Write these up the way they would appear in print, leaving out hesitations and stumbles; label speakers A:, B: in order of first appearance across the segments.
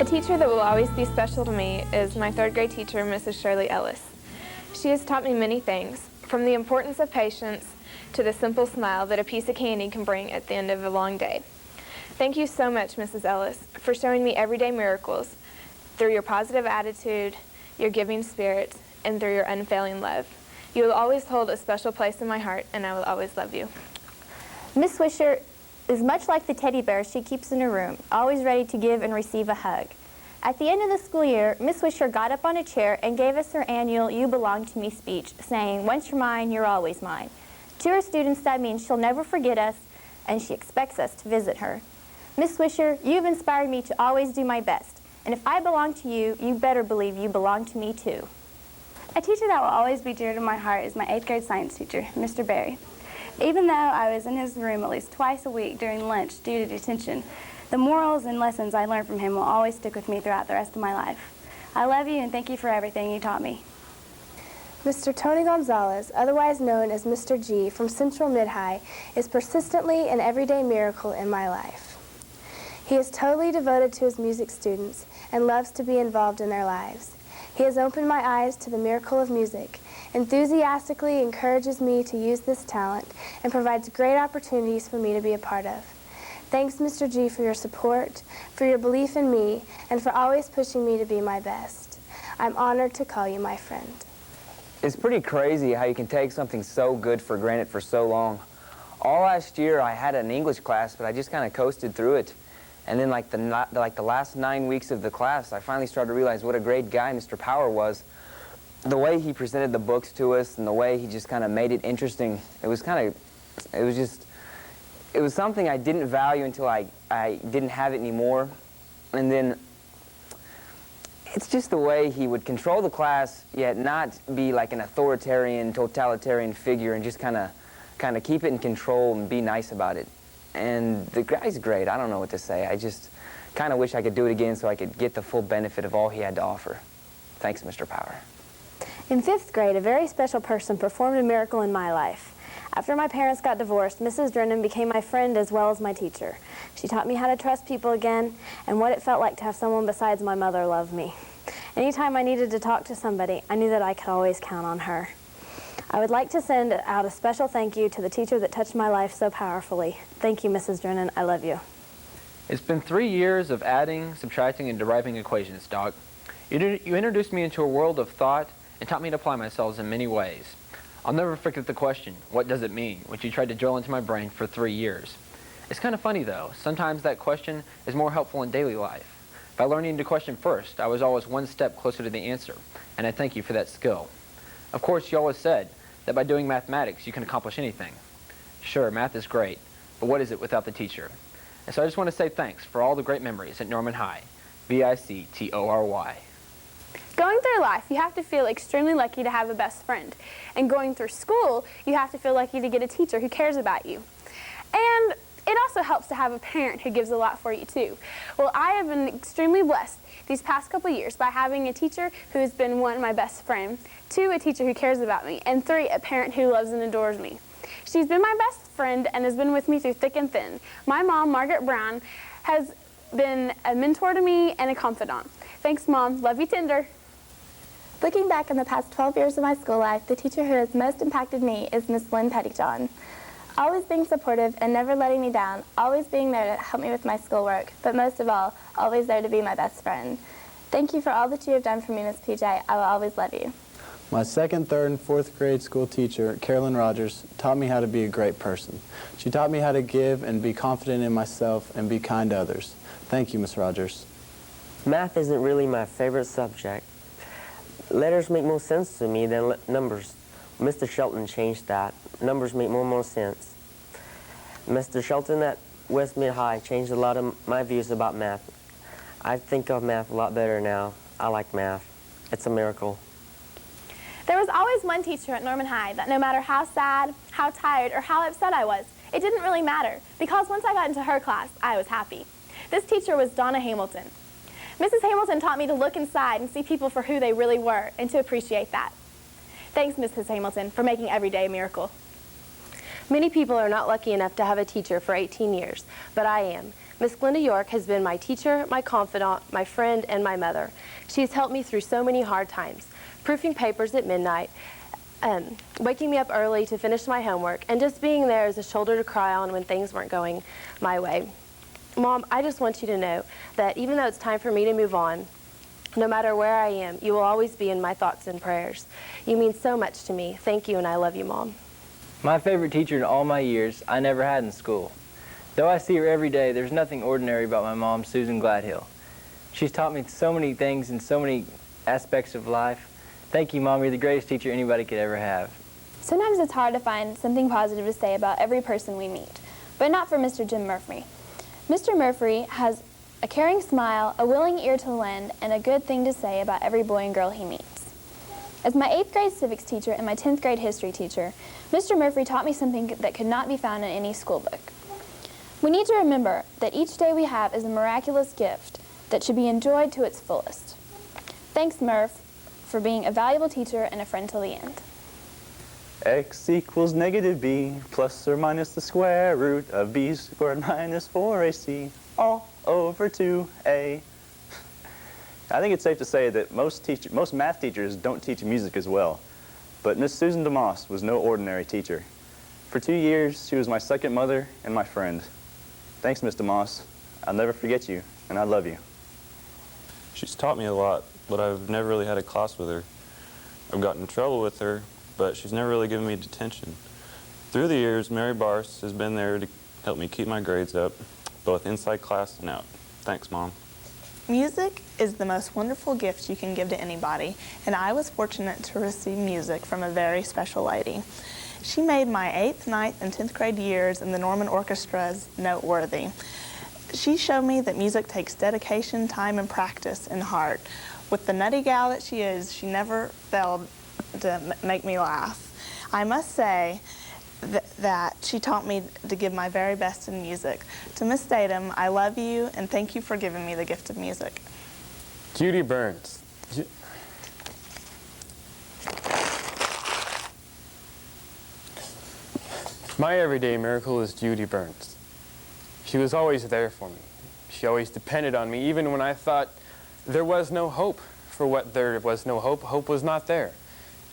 A: A teacher that will always be special to me is my third grade teacher, Mrs. Shirley Ellis. She has taught me many things, from the importance of patience to the simple smile that a piece of candy can bring at the end of a long day. Thank you so much, Mrs. Ellis, for showing me everyday miracles through your positive attitude, your giving spirit, and through your unfailing love. You will always hold a special place in my heart, and I will always love you.
B: Miss Swisher is much like the teddy bear she keeps in her room, always ready to give and receive a hug. At the end of the school year, Miss Swisher got up on a chair and gave us her annual "You Belong to Me" speech, saying, "Once you're mine, you're always mine." To her students, that means she'll never forget us, and she expects us to visit her. Miss Swisher, you've inspired me to always do my best, and if I belong to you, you better believe you belong to me too.
C: A teacher that will always be dear to my heart is my 8th grade science teacher, Mr. Barry. Even though I was in his room at least twice a week during lunch due to detention, the morals and lessons I learned from him will always stick with me throughout the rest of my life. I love you and thank you for everything you taught me.
D: Mr. Tony Gonzalez, otherwise known as Mr. G from Central Mid-High, is persistently an everyday miracle in my life. He is totally devoted to his music students and loves to be involved in their lives. He has opened my eyes to the miracle of music, enthusiastically encourages me to use this talent, and provides great opportunities for me to be a part of. Thanks, Mr. G, for your support, for your belief in me, and for always pushing me to be my best. I'm honored to call you my friend.
E: It's pretty crazy how you can take something so good for granted for so long. All last year I had an English class, but I just kind of coasted through it. And then like the last 9 weeks of the class, I finally started to realize what a great guy Mr. Power was. The way he presented the books to us and the way he just kind of made it interesting, it was something I didn't value until I didn't have it anymore. And then it's just the way he would control the class, yet not be like an authoritarian, totalitarian figure, and just kind of keep it in control and be nice about it. And the guy's great. I don't know what to say. I just kind of wish I could do it again so I could get the full benefit of all he had to offer. Thanks, Mr. Power.
B: In 5th grade, a very special person performed a miracle in my life. After my parents got divorced, Mrs. Drennan became my friend as well as my teacher. She taught me how to trust people again and what it felt like to have someone besides my mother love me. Anytime I needed to talk to somebody, I knew that I could always count on her. I would like to send out a special thank you to the teacher that touched my life so powerfully. Thank you, Mrs. Drennan. I love you.
F: It's been 3 years of adding, subtracting, and deriving equations, Doc. You introduced me into a world of thought and taught me to apply myself in many ways. I'll never forget the question, "What does it mean?" which you tried to drill into my brain for 3 years. It's kind of funny, though. Sometimes that question is more helpful in daily life. By learning to question first, I was always one step closer to the answer, and I thank you for that skill. Of course, you always said that by doing mathematics, you can accomplish anything. Sure, math is great, but what is it without the teacher? And so I just want to say thanks for all the great memories at Norman High. VICTORY.
A: Going through life, you have to feel extremely lucky to have a best friend. And going through school, you have to feel lucky to get a teacher who cares about you. And it also helps to have a parent who gives a lot for you too. Well, I have been extremely blessed these past couple years by having a teacher who has been, 1, my best friend, 2, a teacher who cares about me, and 3, a parent who loves and adores me. She's been my best friend and has been with me through thick and thin. My mom, Margaret Brown, has been a mentor to me and a confidant. Thanks, Mom. Love you tender.
C: Looking back on the past 12 years of my school life, the teacher who has most impacted me is Miss Lynn Pettyjohn. Always being supportive and never letting me down, always being there to help me with my schoolwork, but most of all, always there to be my best friend. Thank you for all that you have done for me, Miss PJ. I will always love you.
G: My 2nd, 3rd, and 4th grade school teacher, Carolyn Rogers, taught me how to be a great person. She taught me how to give and be confident in myself and be kind to others. Thank you, Miss Rogers.
H: Math isn't really my favorite subject. Letters make more sense to me than numbers. Mr. Shelton changed that. Numbers make more sense. Mr. Shelton at West Mid High changed a lot of my views about math. I think of math a lot better now. I like math. It's a miracle.
B: There was always one teacher at Norman High that no matter how sad, how tired, or how upset I was, it didn't really matter, because once I got into her class, I was happy. This teacher was Donna Hamilton. Mrs. Hamilton taught me to look inside and see people for who they really were and to appreciate that. Thanks, Mrs. Hamilton, for making every day a miracle.
I: Many people are not lucky enough to have a teacher for 18 years, but I am. Miss Glenda York has been my teacher, my confidant, my friend, and my mother. She has helped me through so many hard times, proofing papers at midnight, waking me up early to finish my homework, and just being there as a shoulder to cry on when things weren't going my way. Mom, I just want you to know that even though it's time for me to move on, no matter where I am, you will always be in my thoughts and prayers. You mean so much to me. Thank you, and I love you, Mom.
J: My favorite teacher in all my years I never had in school. Though I see her every day, there's nothing ordinary about my mom, Susan Gladhill. She's taught me so many things in so many aspects of life. Thank you, Mom. You're the greatest teacher anybody could ever have.
B: Sometimes it's hard to find something positive to say about every person we meet, but not for Mr. Jim Murphy. Mr. Murphy has a caring smile, a willing ear to lend, and a good thing to say about every boy and girl he meets. As my 8th grade civics teacher and my 10th grade history teacher, Mr. Murphy taught me something that could not be found in any school book. We need to remember that each day we have is a miraculous gift that should be enjoyed to its fullest. Thanks, Murph, for being a valuable teacher and a friend till the end.
K: X equals negative b plus or minus the square root of b squared minus 4ac all over 2a. I think it's safe to say that most math teachers don't teach music as well, but Miss Susan DeMoss was no ordinary teacher. For 2 years, she was my second mother and my friend. Thanks, Miss DeMoss. I'll never forget you, and I love you.
L: She's taught me a lot, but I've never really had a class with her. I've gotten in trouble with her, but she's never really given me detention. Through the years, Mary Barse has been there to help me keep my grades up, both inside class and out. Thanks, Mom.
M: Music is the most wonderful gift you can give to anybody, and I was fortunate to receive music from a very special lady. She made my 8th, 9th, and 10th grade years in the Norman Orchestras noteworthy. She showed me that music takes dedication, time, and practice and heart. With the nutty gal that she is, she never failed to make me laugh. I must say that she taught me to give my very best in music. To Miss Statham, I love you and thank you for giving me the gift of music.
N: Judy Burns. My everyday miracle is Judy Burns. She was always there for me. She always depended on me, even when I thought there was no hope. For what there was no hope, hope was not there.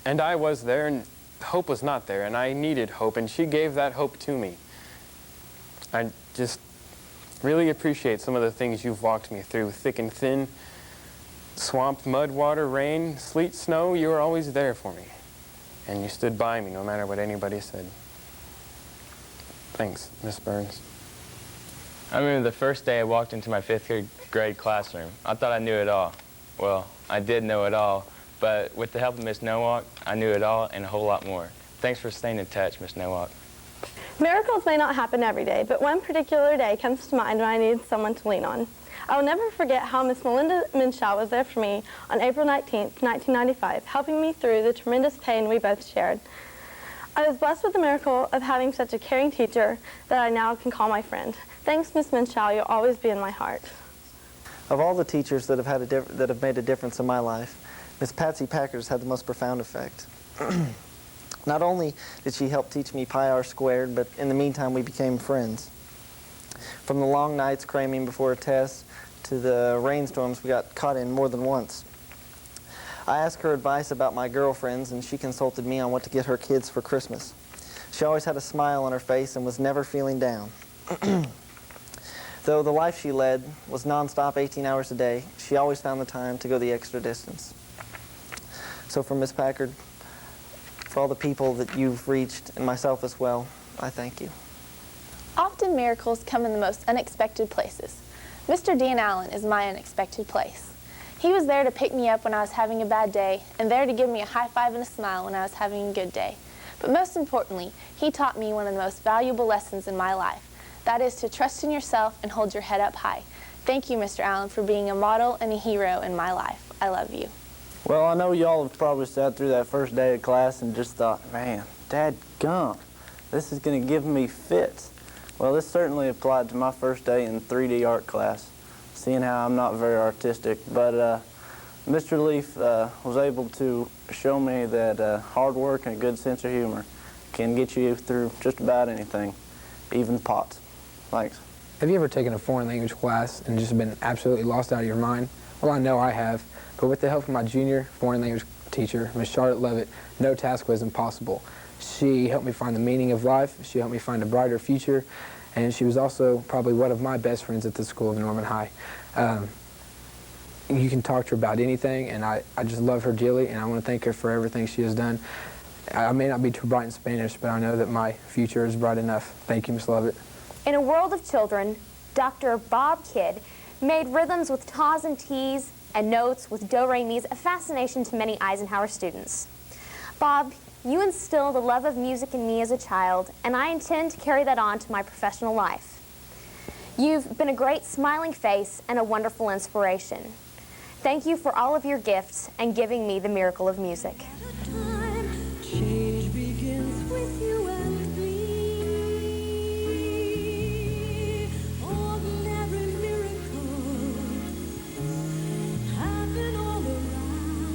N: And I was there, and hope was not there, and I needed hope, and she gave that hope to me. I just really appreciate some of the things you've walked me through, thick and thin, swamp, mud, water, rain, sleet, snow. You were always there for me, and you stood by me no matter what anybody said. Thanks, Miss Burns.
O: I remember the first day I walked into my 5th grade classroom. I thought I knew it all. Well, I did know it all, but with the help of Miss Nowak, I knew it all and a whole lot more. Thanks for staying in touch, Miss Nowak.
P: Miracles may not happen every day, but one particular day comes to mind when I needed someone to lean on. I will never forget how Miss Melinda Minshaw was there for me on April 19th, 1995, helping me through the tremendous pain we both shared. I was blessed with the miracle of having such a caring teacher that I now can call my friend. Thanks, Miss Minshaw. You'll always be in my heart.
Q: Of all the teachers that have made a difference in my life, Miss Patsy Packard has had the most profound effect. Not only did she help teach me pi r squared, but in the meantime we became friends. From the long nights cramming before a test to the rainstorms we got caught in more than once. I asked her advice about my girlfriends, and she consulted me on what to get her kids for Christmas. She always had a smile on her face and was never feeling down. Though the life she led was nonstop 18 hours a day, she always found the time to go the extra distance. So for Miss Packard, for all the people that you've reached, and myself as well, I thank you.
R: Often miracles come in the most unexpected places. Mr. Dean Allen is my unexpected place. He was there to pick me up when I was having a bad day, and there to give me a high five and a smile when I was having a good day. But most importantly, he taught me one of the most valuable lessons in my life. That is to trust in yourself and hold your head up high. Thank you, Mr. Allen, for being a model and a hero in my life. I love you.
S: Well, I know y'all have probably sat through that first day of class and just thought, man, dadgum, this is going to give me fits. Well, this certainly applied to my first day in 3D art class, seeing how I'm not very artistic. But Mr. Leaf was able to show me that hard work and a good sense of humor can get you through just about anything, even pots. Thanks.
T: Have you ever taken a foreign language class and just been absolutely lost out of your mind? Well, I know I have, but with the help of my junior foreign language teacher, Miss Charlotte Levitt, no task was impossible. She helped me find the meaning of life, she helped me find a brighter future, and she was also probably one of my best friends at the school of Norman High. You can talk to her about anything, and I just love her dearly, and I want to thank her for everything she has done. I may not be too bright in Spanish, but I know that my future is bright enough. Thank you, Miss Lovett.
U: In a world of children, Dr. Bob Kidd made rhythms with tas and tees and notes with do-re-mis a fascination to many Eisenhower students. Bob, you instilled the love of music in me as a child, and I intend to carry that on to my professional life. You've been a great smiling face and a wonderful inspiration. Thank you for all of your gifts and giving me the miracle of music.